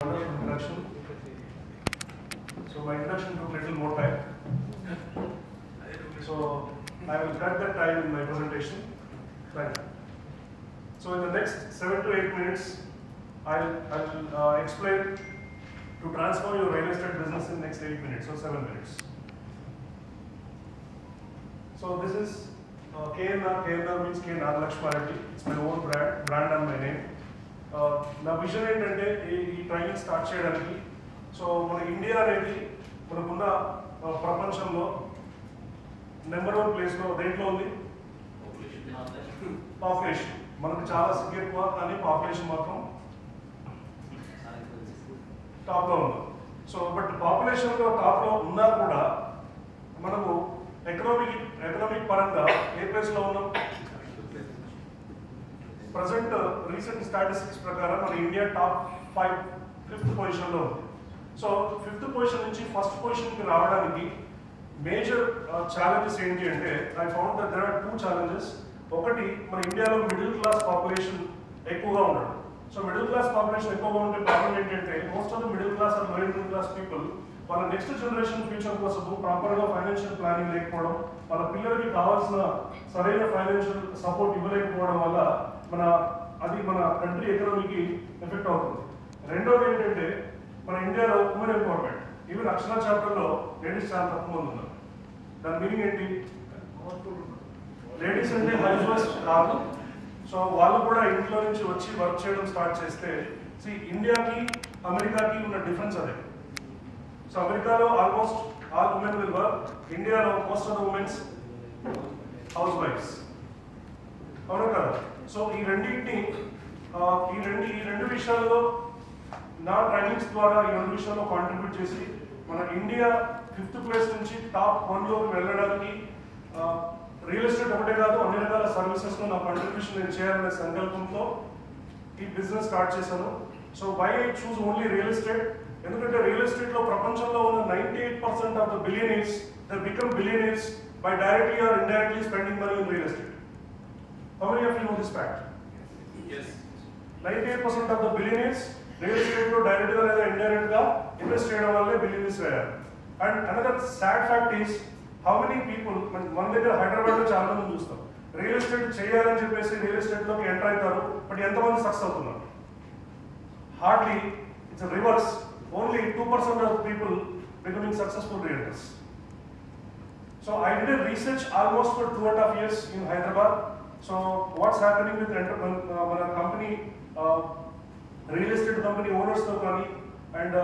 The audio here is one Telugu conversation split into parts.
Introduction. So my introduction took a little more time. So I will cut that time in my presentation. Thank you. So in the next 7 to 8 minutes, I'll explain to transform your real estate business in next 8 minutes or 7 minutes. So this is KNR. KNR means K Nagalaxmareddy. It's my own brand and my name. నా విజన్ ఏంటంటే ఈ ట్రైనింగ్ స్టార్ట్ చేయడానికి సో మన ఇండియా అనేది మనకున్న ప్రపంచంలో నెంబర్ 1 ప్లేస్లో దేంట్లో ఉంది పాపులేషన్. మనకు చాలా సిగ్గు ఎక్కువ కానీ పాపులేషన్ మాత్రం టాప్లో ఉంది. సో బట్ పాపులేషన్లో టాప్లో ఉన్నా కూడా మనకు ఎకనామిక్ పరంగా ఏ ప్లేస్లో ఉన్నాం? ప్రజెంట్ రీసెంట్ స్టాటిస్టిక్స్ ప్రకారం మన ఇండియా టాప్ 5th పొజిషన్లో ఉంది. సో 5th పొజిషన్ నుంచి ఫస్ట్ పొజిషన్కి రావడానికి మేజర్ ఛాలెంజెస్ ఏంటి అంటే I found that there are 2 challenges. ఒకటి, మన ఇండియాలో మిడిల్ క్లాస్ పాపులేషన్ ఎక్కువగా ఉండడం. సో మిడిల్ క్లాస్ పాపులేషన్ ఎక్కువగా ఉండే ప్రాబ్లం ఏంటంటే most of the middle class are lower middle class people వాళ్ళ నెక్స్ట్ జనరేషన్ ఫ్యూచర్ కోసం ప్రాపర్గా ఫైనాన్షియల్ ప్లానింగ్ లేకపోవడం, వాళ్ళ పిల్లలకి కావాల్సిన సరైన ఫైనాన్షియల్ సపోర్ట్ ఇవ్వలేకపోవడం వల్ల మన కంట్రీ ఎకనామీకి ఎఫెక్ట్ అవుతుంది. రెండోది ఏంటంటే మన ఇండియాలో ఉమెన్ ఎంపవర్మెంట్. ఈవెన్ అక్షర చాప్టర్లో లేడీస్ చాలా తక్కువ మంది ఉన్నారు. దాని మీనింగ్ ఏంటి? లేడీస్ అంటే హౌస్ వైఫ్ కాదు. సో వాళ్ళు కూడా ఇంట్లో నుంచి వచ్చి వర్క్ చేయడం స్టార్ట్ చేస్తే ఇండియాకి అమెరికాకి ఉన్న డిఫరెన్స్ అదే. సో అమెరికాలో almost all women will work, ఇండియాలో మోస్ట్ ఆఫ్ ద ఉమెన్స్ హౌస్ వైఫ్స్. అవునా కదా? సో ఈ రెండు విషయాల్లో నా ట్రైనింగ్స్ ద్వారా ఈ 2 విషయాల్లో కాంట్రిబ్యూట్ చేసి మన ఇండియా 5th ప్లేస్ నుంచి టాప్ 1లోకి వెళ్ళడానికి రియల్ ఎస్టేట్ ఒకటే కాదు అన్ని రకాల సర్వీసెస్లో నా కాంట్రిబ్యూషన్ నేను చేయాలనే సంకల్పంతో ఈ బిజినెస్ స్టార్ట్ చేశాను. So why I choose only real estate? ఎందుకంటే రియల్ ఎస్టేట్లో ప్రపంచంలో ఉన్న 98% of the billionaires they become billionaires by directly or indirectly spending money in real estate. How many of you know this fact? Yes. 98% of the billionaires real estate లో డైరెక్ట్ గా లేదా ఇండైరెక్ట్ గా ఇన్వెస్ట్ చేయడం వల్లే బిలియనీర్స్ అయ్యారు. And another sad fact is how many people మన దగ్గర హైదరాబాద్ లో చాలా మంది చూస్తాం రియల్ ఎస్టేట్ చేయాలని చెప్పేసి రియల్ ఎస్టేట్ లోకి ఎంటర్ అవుతారు. బట్ ఎంతమంది సక్సెస్ అవుతున్నారు? Hardly it's reverse. Only 2% of people becoming successful realtors. So I did research almost for 2.5 years in Hyderabad. So what's happening with మన కంపెనీ రియల్ ఎస్టేట్ కంపెనీ ఓనర్స్తో కానీ అండ్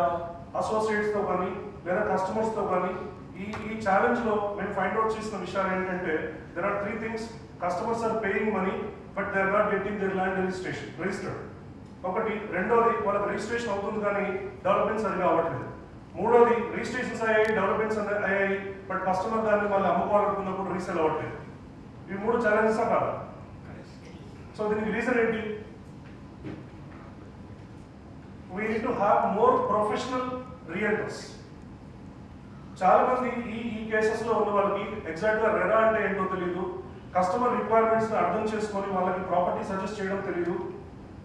అసోసియేట్స్తో కానీ లేదా కస్టమర్స్తో కానీ ఈ ఛాలెంజ్లో మేము ఫైండ్ అవుట్ చేసిన విషయాలు ఏంటంటే there are 3 things. Customers are paying money but they are not getting their land registered. ఒకటి. రెండోది, వాళ్ళకి రిజిస్ట్రేషన్ అవుతుంది కానీ డెవలప్మెంట్స్ సరిగా అవ్వట్లేదు. మూడోది, రిజిస్ట్రేషన్స్ అయ్యాయి, డెవలప్మెంట్స్ అయ్యాయి, బట్ కస్టమర్ దాన్ని వాళ్ళు అమ్ముకోవాలనుకున్నప్పుడు రీసేల్ అవ్వట్లేదు. ఈ 3 ఛాలెంజెస్ కాదు. సో దీనికి రీజన్ ఏంటి? We need to have more professional realtors. చాలా మంది ఈ కేసెస్లో ఉన్న వాళ్ళకి ఎగ్జాక్ట్గా రెరా అంటే ఏంటో తెలియదు, కస్టమర్ రిక్వైర్మెంట్స్ని అర్థం చేసుకొని వాళ్ళకి ప్రాపర్టీ సజెస్ట్ చేయడం తెలియదు.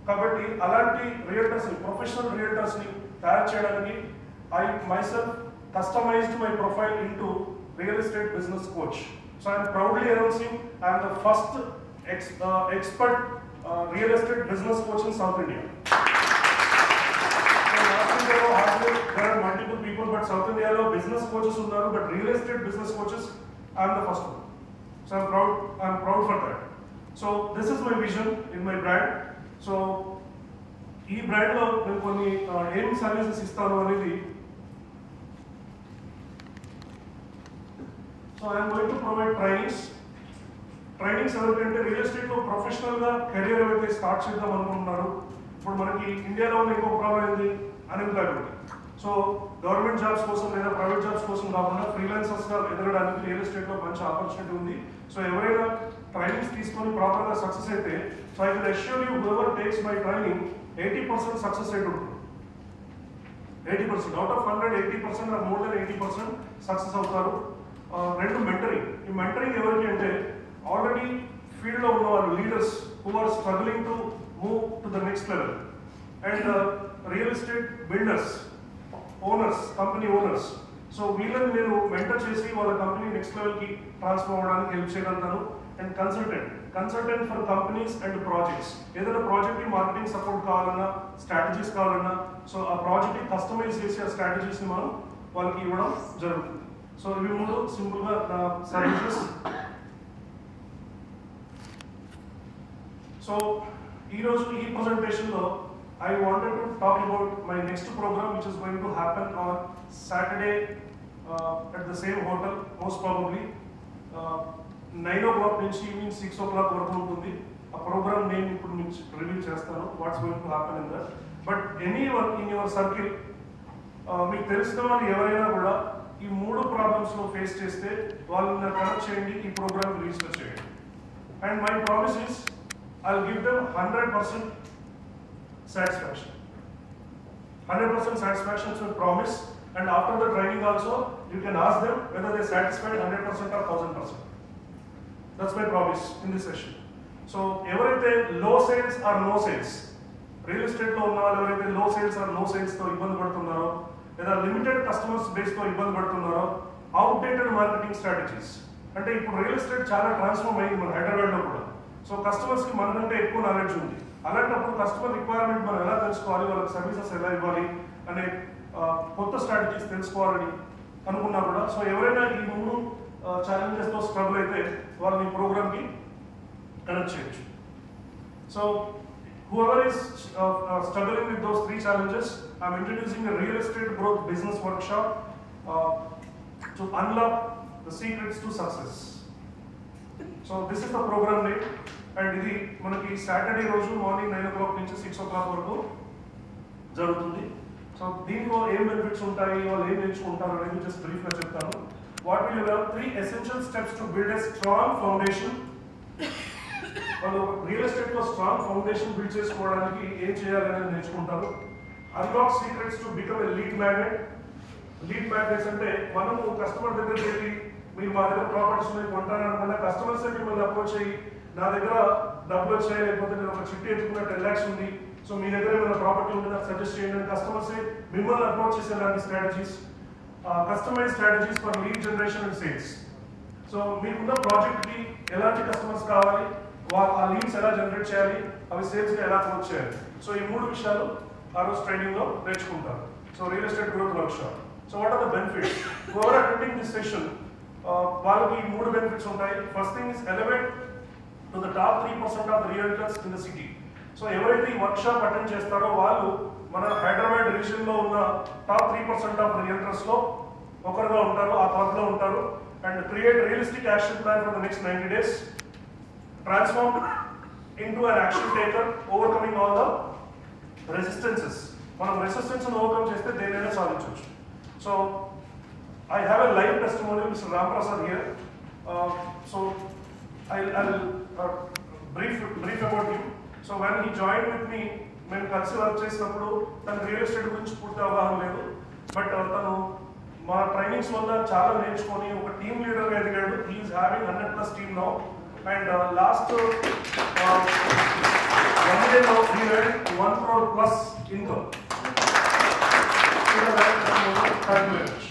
కాబట్టి అలాంటి రియల్టర్స్ని, ప్రొఫెషనల్ రియల్టర్స్ని తయారు చేయడానికి I myself customized my profile into real estate business coach. So I am proudly announcing I am the first expert real estate business coach in South India. So North India there are multiple people, but South India lo business coaches unnaru, but real estate business coaches I am the first one. So I am proud for that. So this is my vision in my brand. So ఈ బ్రాండ్ లో నేను కొన్ని ఏం సర్వీసెస్ ఇస్తాను అనేది. So I'm going to provide trainings ఎవరికంటే రియల్ ఎస్టేట్లో ప్రొఫెషనల్గా కెరీర్ ఎవరైతే స్టార్ట్ చేద్దాం అనుకుంటున్నారు. ఇప్పుడు మనకి ఇండియాలో ఉన్న ఇంకొక ప్రాబ్లం ఏంది? అన్ఎంప్లాయ్మెంట్. సో గవర్నమెంట్ జాబ్స్ కోసం లేదా ప్రైవేట్ జాబ్స్ కోసం కాకుండా ఫ్రీలాన్సర్స్గా ఎదగడానికి రియల్ ఎస్టేట్లో మంచి ఆపర్చునిటీ ఉంది. సో ఎవరైనా ట్రైనింగ్స్ తీసుకొని ప్రాపర్గా సక్సెస్ అయితే, so I can assure you whoever takes my training 80% success rate ఉంటుంది. 80% out of 100 80% or more than 80% success అవుతారు. రెండు, మెంటరింగ్. ఈ మెంటరింగ్ ఎవరికి అంటే ఆల్రెడీ ఫీల్డ్ లో ఉన్న వాళ్ళు, leaders who are struggling to move to the next level. And real estate builders, owners, company owners. So వీళ్ళని నేను మెంటర్ చేసి వాళ్ళ కంపెనీ నెక్స్ట్ లెవెల్కి ట్రాన్స్ఫర్ అవ్వడానికి హెల్ప్ చేయగలుగుతాను. And consultant for companies and projects. ఏదైనా ప్రాజెక్ట్కి మార్కెటింగ్ సపోర్ట్ కావాలన్నా, స్ట్రాటజీస్ కావాలన్నా, సో ఆ ప్రాజెక్ట్ని కస్టమైజ్ చేసి ఆ స్ట్రాటజీస్ని మనం వాళ్ళకి ఇవ్వడం జరుగుతుంది. సో ఇవి మూడు సింపుల్గా నా సర్వీసెస్. సో ఈరోజు ఈ ప్రజెంటేషన్లో I wanted to talk about my next program, which is going to happen on Saturday at the same hotel, most probably 9 o'clock నుంచి ఈవినింగ్ 6 o'clock వరకు ఉంటుంది. ఆ ప్రోగ్రామ్ నేను ఇప్పుడు మీకు రివీల్ చేస్తాను, what's going to happen in that. But anyone in your circle, మీకు తెలిసిన వాళ్ళు ఎవరైనా కూడా ఈ మూడు ప్రాబ్లమ్స్లో ఫేస్ చేస్తే వాళ్ళని కనెక్ట్ చేయండి, ఈ ప్రోగ్రామ్ రిజిస్టర్ చేయండి. And my promise is I'll give them 100% satisfaction. 100% satisfaction is my promise. And after the training also, you can ask them whether they satisfied 100% or 1000%. That's my promise in this session. So, ఎవరైతే low sales or no sales, real estate లో ఉన్న వాళ్ళు ఎవరైతే low sales or no sales తో ఇబ్బంది పడుతున్నారో, లేదా లిమిటెడ్ కస్టమర్స్ బేస్ తో ఇబ్బంది పడుతున్నారో, అవుట్డేటెడ్ మార్కెటింగ్ స్ట్రాటజీస్. అంటే ఇప్పుడు రియల్ ఎస్టేట్ చాలా ట్రాన్స్ఫార్మ్ అయింది మన హైదరాబాద్లో కూడా. సో కస్టమర్స్కి మనకంటే ఎక్కువ నాలెడ్జ్ ఉంది. అలాంటప్పుడు కస్టమర్ రిక్వైర్మెంట్ మనం ఎలా తెలుసుకోవాలి, వాళ్ళకి సర్వీసెస్ ఎలా ఇవ్వాలి అనే కొత్త స్ట్రాటజీస్ తెలుసుకోవాలని అనుకున్నా కూడా. సో ఎవరైనా ఈ మూడు ఛాలెంజెస్తో స్ట్రగుల్ అయితే వాళ్ళని ఈ ప్రోగ్రామ్కి కనెక్ట్ చేయొచ్చు. So whoever is struggling with those 3 challenges, I'm introducing a real estate growth business workshop to unlock the secrets to success. So this is the program name. And ఇది మనకి సాటర్డే రోజు మార్నింగ్ 9 o'clock నుంచి 6 o'clock వరకు జరుగుతుంది. సో దీంట్లో ఏం బెనిఫిట్స్ ఉంటాయి, వాళ్ళు ఏం నేర్చుకుంటారు అనేది జస్ట్ బ్రీఫ్గా చెప్తాను. What will you learn 3 essential steps to build a strong foundation. వాళ్ళు రియల్ ఎస్టేట్లో స్ట్రాంగ్ ఫౌండేషన్ బిల్డ్ చేసుకోవడానికి ఏం చేయాలి అనేది నేర్చుకుంటారు. Unlock secrets to become a lead magnet. Lead magnets అంటే మనము కస్టమర్ దగ్గరికి వెళ్ళి మీరు మా దగ్గర ప్రాపర్టీస్ ఉన్నాయి కొంటారనుకున్న కస్టమర్స్ మిమ్మల్ని అప్రోచ్ అయ్యి నా దగ్గర డబ్బులు వచ్చాయి, లేకపోతే నేను ఒక చిట్టి ఎత్తుకున్న 10 lakhs ఉంది, సో మీ దగ్గర ఏమైనా ప్రాపర్టీ ఉంటే నాకు సజెస్ట్ చేయండి అని కస్టమర్స్ మిమ్మల్ని అప్రోచ్ చేసేలాంటి strategies. Customise strategies for lead generation and sales. So మీకున్న ప్రాజెక్ట్కి ఎలాంటి కస్టమర్స్ కావాలి, ఆ లీడ్స్ ఎలా జనరేట్ చేయాలి, అవి సేల్స్గా ఎలా అప్రోచ్ చేయాలి. సో ఈ 3 విషయాలు ఆ రోజు ట్రైనింగ్లో నేర్చుకుంటారు. So real estate growth workshop. So what are the benefits? Whoever attending this session, వాళ్ళకి 3 బెనిఫిట్స్ ఉంటాయి. First thing is elevate to the top 3% of the realtors in the city. So ఎవరైతే ఈ వర్క్షాప్ అటెండ్ చేస్తారో వాళ్ళు మన హైదరాబాద్ రీజియన్లో ఉన్న టాప్ 3% ఆఫ్ రియల్టర్స్లో ఒకరుగా ఉంటారు, ఆ పదలో ఉంటారు. And create realistic action plan for the next 90 days. Transform into an action taker, overcoming all the resistances. మనం రెసిస్టెన్స్ని ఓవర్కమ్ చేస్తే దేనైనా సాధించవచ్చు. So I have a live testimonial, Mr. Ram Prasad here. So I'll brief about him. So when he joined with me, మేము కలిసి వర్క్ చేసినప్పుడు తన రియల్ ఎస్టేట్ గురించి పూర్తి అవగాహన లేదు. బట్ తను మా ట్రైనింగ్స్ వల్ల చాలా నేర్చుకొని ఒక టీమ్ లీడర్గా ఎదిగాడు. He is having 100+ team now. And last 1 year he had 1 crore+ income. Thank you very much.